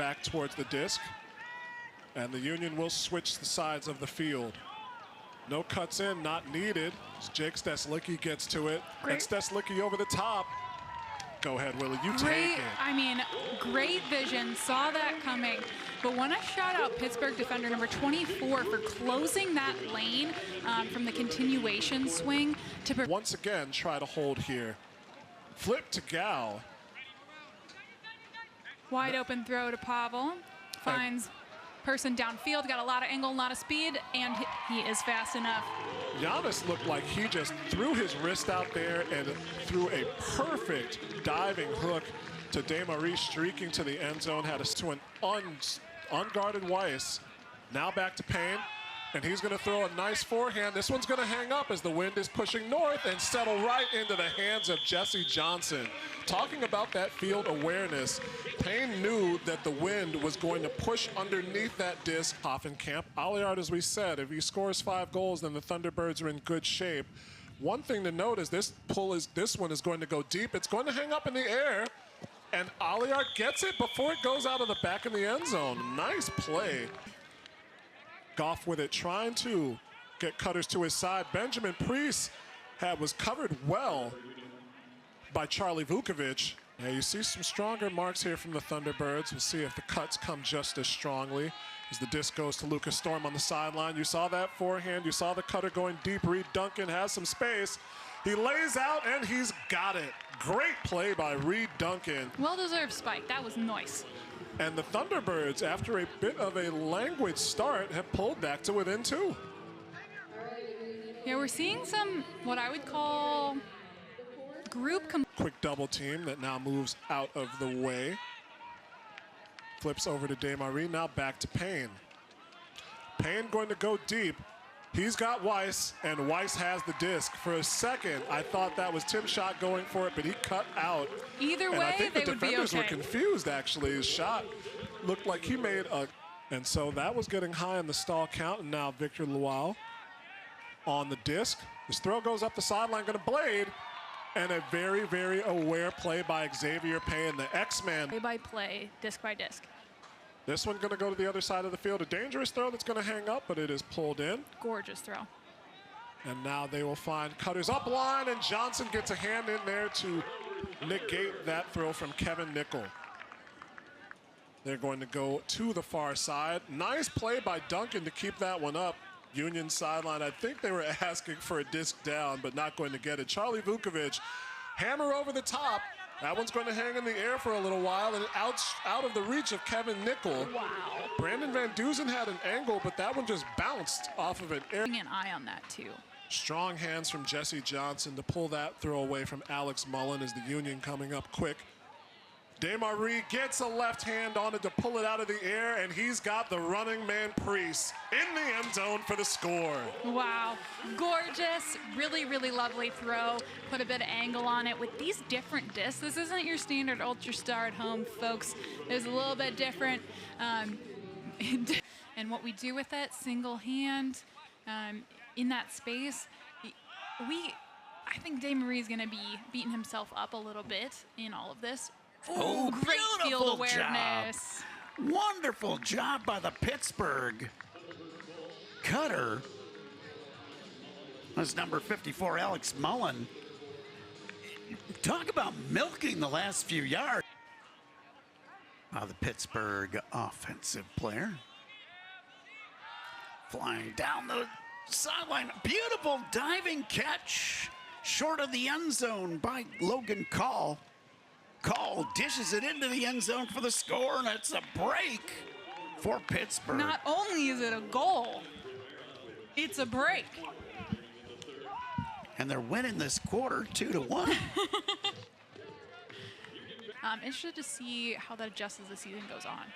back towards the disc. And the Union will switch the sides of the field. No cuts in, not needed. As Jake Steslicki gets to it. Great. And Steslicki over the top. Go ahead, Willie, you Great, take it. I mean, great vision, saw that coming. But want to shout out Pittsburgh defender number 24 for closing that lane from the continuation swing to once again try to hold here. Flip to Gal. Wide open throw to Pavel. Finds person downfield, got a lot of angle, a lot of speed, and he is fast enough. Giannis looked like he just threw his wrist out there and threw a perfect diving hook to Desmarais, streaking to the end zone, had us to an unguarded Weiss. Now back to Payne, and he's going to throw a nice forehand. This one's going to hang up as the wind is pushing north and settle right into the hands of Jesse Johnson. Talking about that field awareness, Payne knew that the wind was going to push underneath that disc. Hoffenkamp, Alliard, as we said, if he scores 5 goals, then the Thunderbirds are in good shape. One thing to note is this one is going to go deep. It's going to hang up in the air, and Alliard gets it before it goes out of the back of the end zone. Nice play. Goff with it, trying to get cutters to his side. Benjamin Priest was covered well by Charlie Vukovic. Now you see some stronger marks here from the Thunderbirds. We'll see if the cuts come just as strongly as the disc goes to Lucas Storm on the sideline. You saw that forehand. You saw the cutter going deep. Reed Duncan has some space. He lays out and he's got it. Great play by Reed Duncan. Well-deserved spike. That was nice. And the Thunderbirds, after a bit of a languid start, have pulled back to within 2. Yeah, we're seeing some, what I would call group. Quick double team that now moves out of the way. Flips over to Desmarais, now back to Payne. Payne going to go deep. He's got Weiss, and Weiss has the disc. For a second, I thought that was Tim's shot going for it, but he cut out. Either way, and I think they the would be defenders okay. were confused, actually. His shot looked like he made a... And so that was getting high in the stall count, and now Victor Luau on the disc. His throw goes up the sideline, going to blade. And a very, very aware play by Xavier Payne, the X-Man. Play by play, disc by disc. This one going to go to the other side of the field. A dangerous throw that's going to hang up, but it is pulled in. Gorgeous throw. And now they will find cutters up line, and Johnson gets a hand in there to negate that throw from Kevin Nickel. They're going to go to the far side. Nice play by Duncan to keep that one up. Union sideline, I think they were asking for a disc down, but not going to get it. Charlie Vukovic, hammer over the top. That one's going to hang in the air for a little while, and out of the reach of Kevin Nickel. Wow. Brandon Van Dusen had an angle, but that one just bounced off of an air. An eye on that, too. Strong hands from Jesse Johnson to pull that throw away from Alex Mullen as the Union coming up quick. Desmarais gets a left hand on it to pull it out of the air, and he's got the running man Priest in the end zone for the score. Wow, gorgeous, really, really lovely throw. Put a bit of angle on it with these different discs. This isn't your standard Ultra Star at home, folks. It's a little bit different. And what we do with it, single hand, in that space, I think Desmarais is gonna be beating himself up a little bit in all of this. Oh, great field beautiful awareness. Job. Wonderful job by the Pittsburgh cutter. That's number 54, Alex Mullen. Talk about milking the last few yards. The Pittsburgh offensive player. Flying down the sideline. Beautiful diving catch. Short of the end zone by Logan Call. Call dishes it into the end zone for the score, and it's a break for Pittsburgh. Not only is it a goal, it's a break. And they're winning this quarter 2-1. I'm interested to see how that adjusts as the season goes on.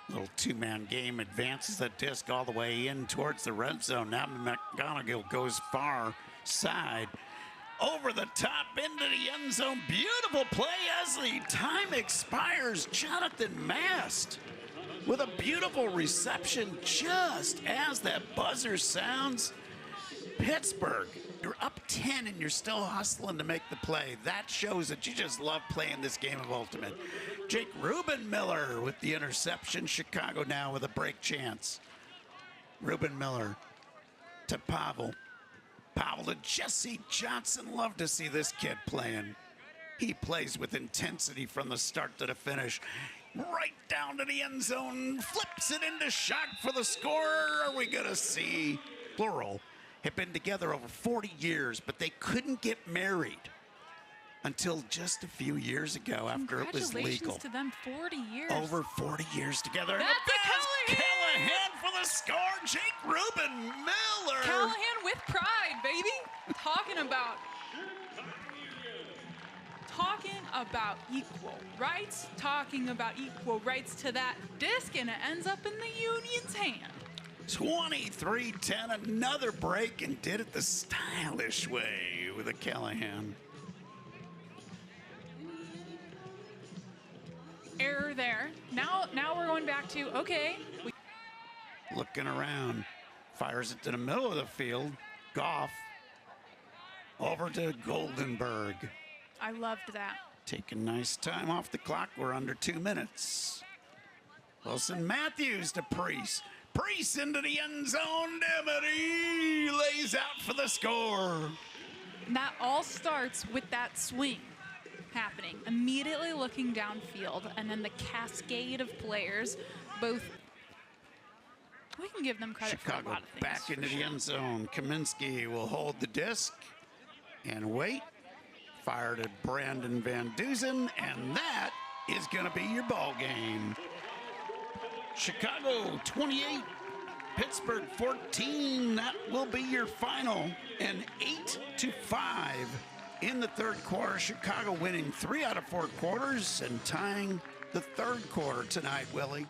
Little two-man game, advances the disc all the way in towards the red zone. Now McGonigal goes far side. Over the top into the end zone. Beautiful play as the time expires. Jonathan Mast with a beautiful reception just as that buzzer sounds. Pittsburgh, you're up 10 and you're still hustling to make the play. That shows that you just love playing this game of Ultimate. Jake Reuben Miller with the interception. Chicago now with a break chance. Reuben Miller to Pavel. Pavel to Jesse Johnson. Love to see this kid playing. He plays with intensity from the start to the finish. Right down to the end zone. Flips it into Shock for the score. Are we going to see? Plural have been together over 40 years, but they couldn't get married until just a few years ago after it was legal. Congratulations to them, 40 years. Over 40 years together. That's a Callahan for the score. Jake Reuben Miller. Callahan with pride, baby. Talking about equal rights, talking about equal rights to that disc, and it ends up in the Union's hand. 23-10, another break, and did it the stylish way with a Callahan. Error there. Now we're going back to, okay. Looking around, fires it to the middle of the field. Goff over to Goldenberg. I loved that. Taking nice time off the clock. We're under 2 minutes. Wilson Matthews to Priest. Priest into the end zone. Demity lays out for the score. And that all starts with that swing happening, immediately looking downfield, and then the cascade of players, both. We can give them credit Chicago for a lot of things. Back into the end zone. Kaminsky will hold the disc and wait. Fired at Brandon Van Dusen, and that is going to be your ball game. Chicago 28, Pittsburgh 14. That will be your final. And 8-5 in the third quarter. Chicago winning 3 out of 4 quarters and tying the third quarter tonight, Willie.